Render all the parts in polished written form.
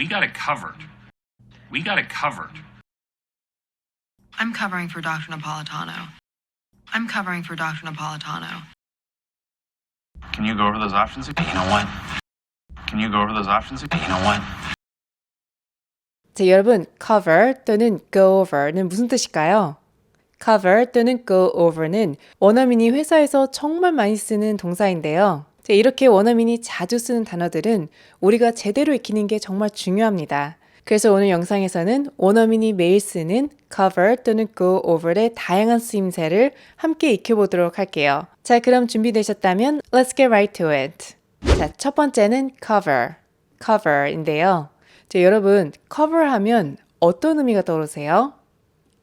We got it covered. We got it covered. I'm covering for Dr. Napolitano. I'm covering for Dr. Napolitano. Can you go over those options again? You know what? Can you go over those options again? You know what? 자, 여러분, cover 또는 go over는 무슨 뜻일까요? cover 또는 go over는 원어민이 회사에서 정말 많이 쓰는 동사인데요. 자, 이렇게 원어민이 자주 쓰는 단어들은 우리가 제대로 익히는 게 정말 중요합니다. 그래서 오늘 영상에서는 원어민이 매일 쓰는 cover 또는 go over의 다양한 쓰임새를 함께 익혀보도록 할게요. 자, 그럼 준비되셨다면 Let's get right to it. 자, 첫 번째는 cover인데요. 자, 여러분, cover 하면 어떤 의미가 떠오르세요?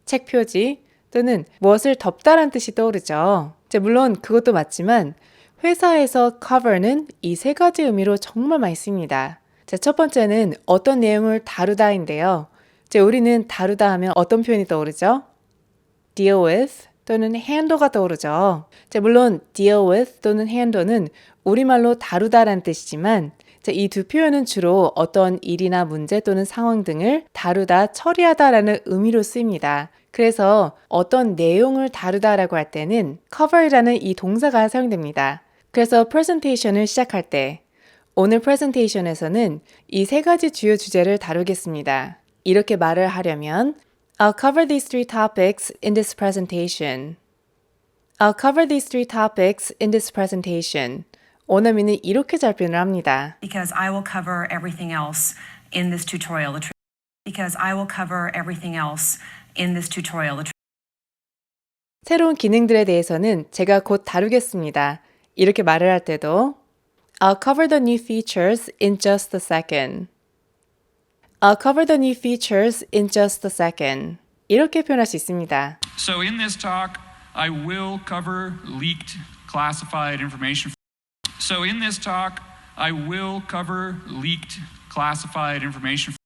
책 표지 또는 무엇을 덮다라는 뜻이 떠오르죠. 자, 물론 그것도 맞지만 회사에서 cover는 이 세 가지 의미로 정말 많이 씁니다. 자, 첫 번째는 어떤 내용을 다루다인데요. 자, 우리는 다루다 하면 어떤 표현이 떠오르죠? deal with 또는 handle가 떠오르죠. 자, 물론 deal with 또는 handle는 우리말로 다루다라는 뜻이지만 이 두 표현은 주로 어떤 일이나 문제 또는 상황 등을 다루다, 처리하다라는 의미로 쓰입니다. 그래서 어떤 내용을 다루다라고 할 때는 cover이라는 이 동사가 사용됩니다. 그래서 presentation을 시작할 때 오늘 presentation에서는 이 세 가지 주요 주제를 다루겠습니다. 이렇게 말을 하려면 I'll cover these three topics in this presentation. I'll cover these three topics in this presentation. 원어민은 이렇게 잘 표현을 합니다. Because I will cover everything else in this tutorial. Because I will cover everything else in this tutorial. 새로운 기능들에 대해서는 제가 곧 다루겠습니다. 이렇게 말을 할 때도 I'll cover the new features in just a second. I'll cover the new features in just a second. 이렇게 표현할 수 있습니다. So in this talk, I will cover leaked classified information. So in this talk, I will cover leaked classified information.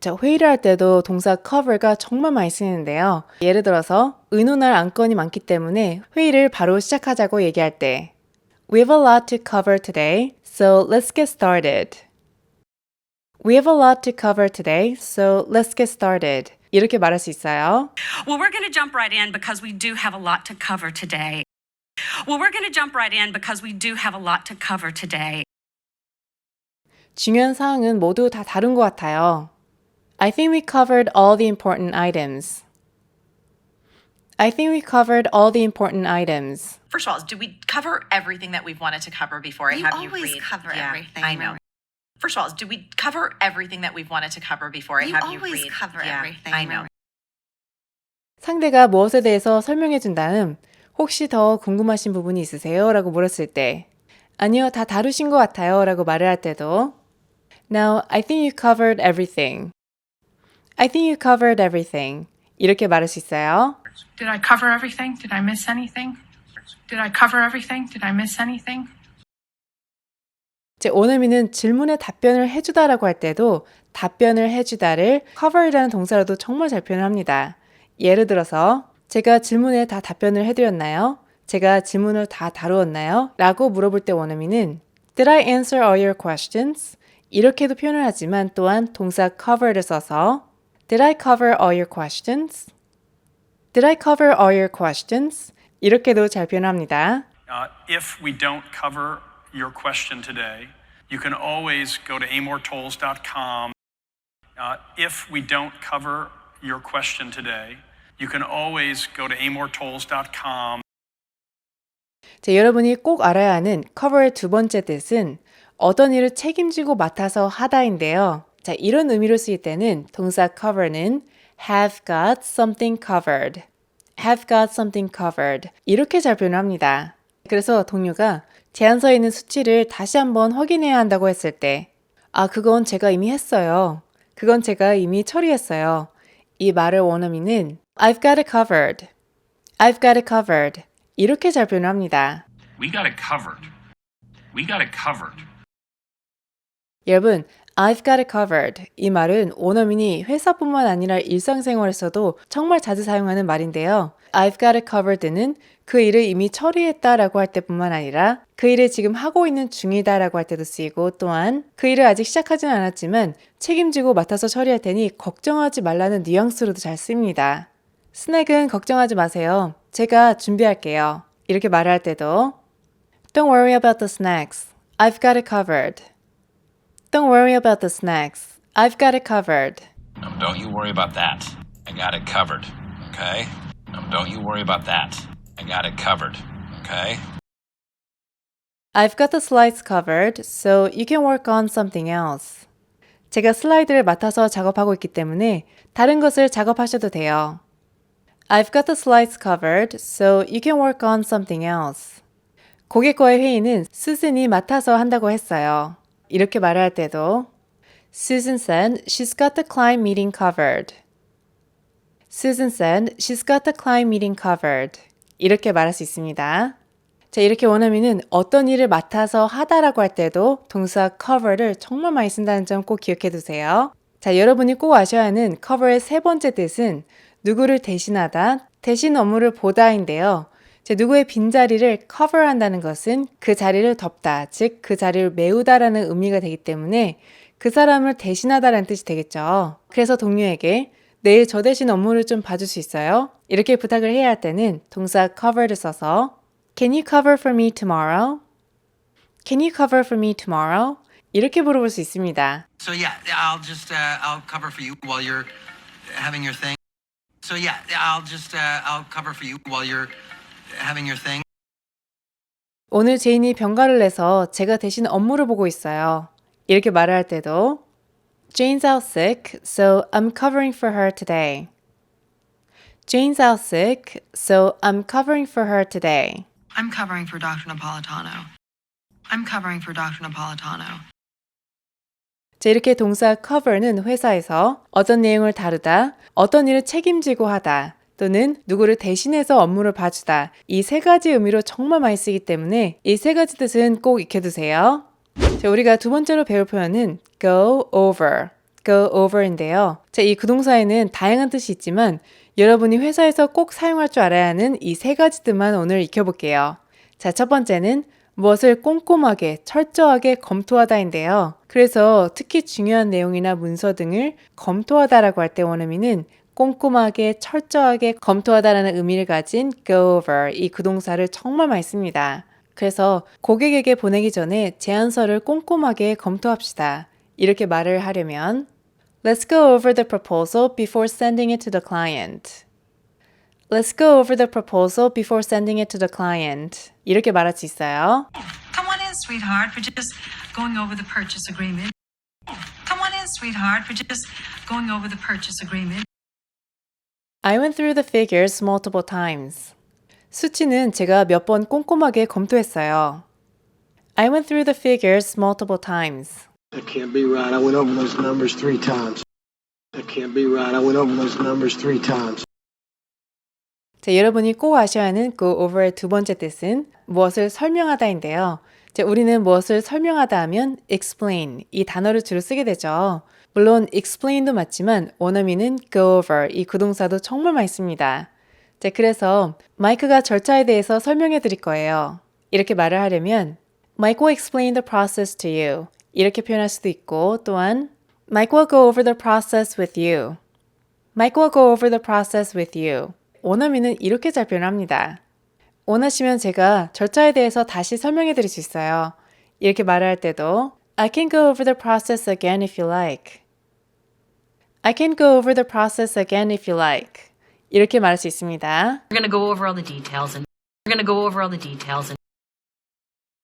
자, 회의를 할 때도 동사 cover가 정말 많이 쓰이는데요. 예를 들어서 의논할 안건이 많기 때문에 회의를 바로 시작하자고 얘기할 때 We have a lot to cover today, so let's get started. We have a lot to cover today, so let's get started. 이렇게 말할 수 있어요. Well, we're going to jump right in because we do have a lot to cover today. Well, we're going to jump right in because we do have a lot to cover today. 중요한 사항은 모두 다 다룬 것 같아요. I think we covered all the important items. I think we covered all the important items. First of all, do we cover everything that we've wanted to cover before I have you read? You always cover everything. I know. First of all, do we cover everything that we've wanted to cover before I have you read? You always cover everything. I know. 상대가 무엇에 대해서 설명해 준 다음 혹시 더 궁금하신 부분이 있으세요? 라고 물었을 때 아니요, 다 다루신 것 같아요. 라고 말을 할 때도 Now, I think you covered everything. I think you covered everything. 이렇게 말할 수 있어요. Did I cover everything? Did I miss anything? Did I cover everything? Did I miss anything? 제 원어민은 질문에 답변을 해주다라고 할 때도 답변을 해주다를 cover이라는 동사로도 정말 잘 표현을 합니다. 예를 들어서 제가 질문에 다 답변을 해드렸나요? 제가 질문을 다 다루었나요? 라고 물어볼 때 원어민은 Did I answer all your questions? 이렇게도 표현을 하지만 또한 동사 cover를 써서 Did I cover all your questions? Did I cover all your questions? 이렇게도 잘 표현합니다. If we don't cover your question today, you can always go to amortolls.com. If we don't cover your question today, you can always go to amortolls.com. 자, 여러분이 꼭 알아야 하는 cover의 두 번째 뜻은 어떤 일을 책임지고 맡아서 하다인데요. 자, 이런 의미로 쓰일 때는 동사 cover는 have got something covered. have got something covered. 이렇게 잘 표현합니다. 그래서 동료가 제안서에 있는 수치를 다시 한번 확인해야 한다고 했을 때 그건 제가 이미 했어요. 그건 제가 이미 처리했어요. 이 말을 원어민은 I've got it covered. I've got it covered. 이렇게 잘 표현합니다. We got it covered. We got it covered. 여러분, I've got it covered. 이 말은 원어민이 회사뿐만 아니라 일상생활에서도 정말 자주 사용하는 말인데요. I've got it covered는 그 일을 이미 처리했다라고 할 때뿐만 아니라 그 일을 지금 하고 있는 중이다라고 할 때도 쓰이고 또한 그 일을 아직 시작하진 않았지만 책임지고 맡아서 처리할 테니 걱정하지 말라는 뉘앙스로도 잘 씁니다. 스낵은 걱정하지 마세요. 제가 준비할게요. 이렇게 말을 할 때도 Don't worry about the snacks. I've got it covered. Don't worry about the snacks. I've got it covered. Don't you worry about that. I got it covered. Okay? Don't you worry about that. I got it covered. Okay? I've got the slides covered, so you can work on something else. 제가 슬라이드를 맡아서 작업하고 있기 때문에 다른 것을 작업하셔도 돼요. I've got the slides covered, so you can work on something else. 고객과의 회의는 수진이 맡아서 한다고 했어요. 이렇게 말할 때도 Susan said she's got the client meeting covered. Susan said she's got the client meeting covered. 이렇게 말할 수 있습니다. 자, 이렇게 원어민은 어떤 일을 맡아서 하다라고 할 때도 동사 cover를 정말 많이 쓴다는 점 꼭 기억해 두세요. 자, 여러분이 꼭 아셔야 하는 cover의 세 번째 뜻은 누구를 대신하다, 대신 업무를 보다인데요. 누구의 빈자리를 cover한다는 것은 그 자리를 덮다, 즉 그 자리를 메우다라는 의미가 되기 때문에 그 사람을 대신하다라는 뜻이 되겠죠. 그래서 동료에게 내일 저 대신 업무를 좀 봐줄 수 있어요? 이렇게 부탁을 해야 할 때는 동사 cover를 써서 Can you cover for me tomorrow? Can you cover for me tomorrow? 이렇게 물어볼 수 있습니다. So yeah, I'll cover for you while you're having your thing. So yeah, I'll cover for you while you're having your thing. 오늘 제인이 병가를 내서 제가 대신 업무를 보고 있어요. 이렇게 말을 할 때도 Jane's out sick, so I'm covering for her today. Jane's out sick, so I'm covering for her today. I'm covering for Dr. Napolitano. I'm covering for Dr. Napolitano. 자, 이렇게 동사 cover는 회사에서 어떤 내용을 다루다, 어떤 일을 책임지고 하다, 또는 누구를 대신해서 업무를 봐주다. 이 세 가지 의미로 정말 많이 쓰기 때문에 이 세 가지 뜻은 꼭 익혀두세요. 자, 우리가 두 번째로 배울 표현은 go over. go over인데요. 자, 이 구동사에는 다양한 뜻이 있지만 여러분이 회사에서 꼭 사용할 줄 알아야 하는 이 세 가지 뜻만 오늘 익혀볼게요. 자, 첫 번째는 무엇을 꼼꼼하게, 철저하게 검토하다인데요. 그래서 특히 중요한 내용이나 문서 등을 검토하다라고 할 때 원어민은 꼼꼼하게, 철저하게 검토하다라는 의미를 가진 go over, 이 구동사를 정말 많이 씁니다. 그래서 고객에게 보내기 전에 제안서를 꼼꼼하게 검토합시다. 이렇게 말을 하려면 Let's go over the proposal before sending it to the client. Let's go over the proposal before sending it to the client. 이렇게 말할 수 있어요. Come on in, sweetheart. We're just going over the purchase agreement. Come on in, sweetheart. We're just going over the purchase agreement. I went through the figures multiple times. 수치는 제가 몇 번 꼼꼼하게 검토했어요. I went through the figures multiple times. That can't be right. I went over those numbers 3 times. That can't be right. I went over those numbers 3 times. 자, 여러분이 꼭 아셔야 하는 go over의 두 번째 뜻은 무엇을 설명하다인데요. 자, 우리는 무엇을 설명하다 하면 explain, 이 단어를 주로 쓰게 되죠. 물론 explain도 맞지만 원어민은 go over, 이 구동사도 정말 많이 씁니다. 자, 그래서 마이크가 절차에 대해서 설명해 드릴 거예요. 이렇게 말을 하려면 Mike will explain the process to you. 이렇게 표현할 수도 있고 또한 Mike will go over the process with you. Mike will go over the process with you. 원어민은 이렇게 잘 표현합니다. 원하시면 제가 절차에 대해서 다시 설명해 드릴 수 있어요. 이렇게 말을 할 때도 I can go over the process again if you like. I can go over the process again if you like. 이렇게 말할 수 있습니다. We're going to go over all the details and we're going to go over all the details and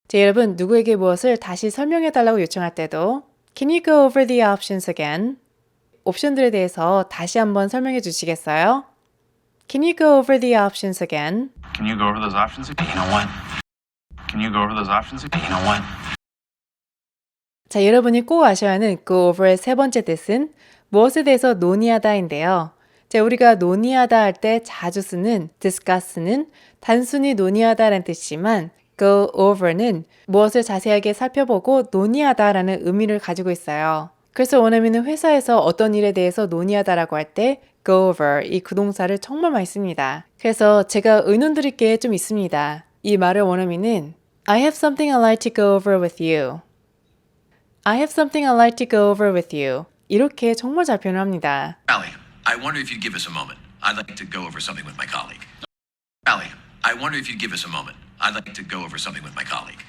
자, 여러분 누구에게 무엇을 다시 설명해 달라고 요청할 때도 Can you go over the options again? 옵션들에 대해서 다시 한번 설명해 주시겠어요? Can you go over the options again? Can you go over those options again? You know what? Can you go over those options again? You know what? 자, 여러분이 꼭 아셔야 하는 go over의 세 번째 뜻은 무엇에 대해서 논의하다인데요. 자, 우리가 논의하다 할 때 자주 쓰는 discuss는 단순히 논의하다라는 뜻이지만 go over는 무엇을 자세하게 살펴보고 논의하다라는 의미를 가지고 있어요. 그래서 원어민은 회사에서 어떤 일에 대해서 논의하다라고 할 때 go over 이 구동사를 정말 많이 씁니다. 그래서 제가 의논 드릴 게 좀 있습니다. 이 말을 원어민은 I have something I'd like to go over with you. I have something I'd like to go over with you. 이렇게 정말 잘 표현을 합니다. Allie, I wonder if you'd give us a moment. I'd like to go over something with my colleague. Allie, I wonder if you'd give us a moment. I'd like to go over something with my colleague.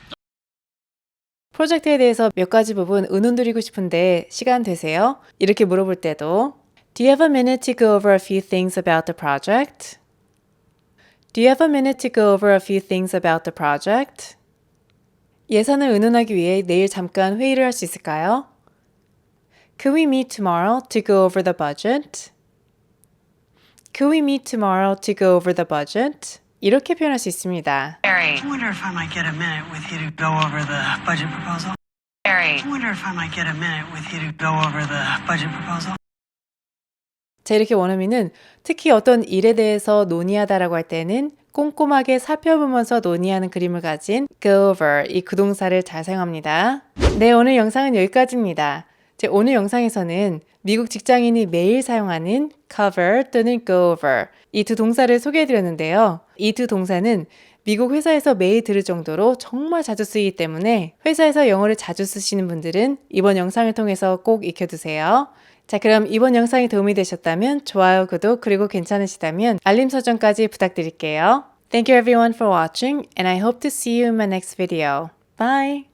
프로젝트에 대해서 몇 가지 부분 의논 드리고 싶은데 시간 되세요? 이렇게 물어볼 때도 Do you have a minute to go over a few things about the project? Do you have a minute to go over a few things about the project? 예산을 의논하기 위해 내일 잠깐 회의를 할 수 있을까요? Could we meet tomorrow to go over the budget? Could we meet tomorrow to go over the budget? 이렇게 표현할 수 있습니다. I wonder if I might get a minute with you to go over the budget proposal. I wonder if I might get a minute with you to go over the budget proposal. 자, 이렇게 원어민은 특히 어떤 일에 대해서 논의하다라고 할 때는 꼼꼼하게 살펴보면서 논의하는 그림을 가진 go over 이 구동사를 잘 사용합니다. 네, 오늘 영상은 여기까지입니다. 오늘 영상에서는 미국 직장인이 매일 사용하는 cover 또는 go over 이 두 동사를 소개해드렸는데요. 이 두 동사는 미국 회사에서 매일 들을 정도로 정말 자주 쓰이기 때문에 회사에서 영어를 자주 쓰시는 분들은 이번 영상을 통해서 꼭 익혀두세요. 자, 그럼 이번 영상이 도움이 되셨다면 좋아요, 구독, 그리고 괜찮으시다면 알림 설정까지 부탁드릴게요. Thank you everyone for watching and I hope to see you in my next video. Bye!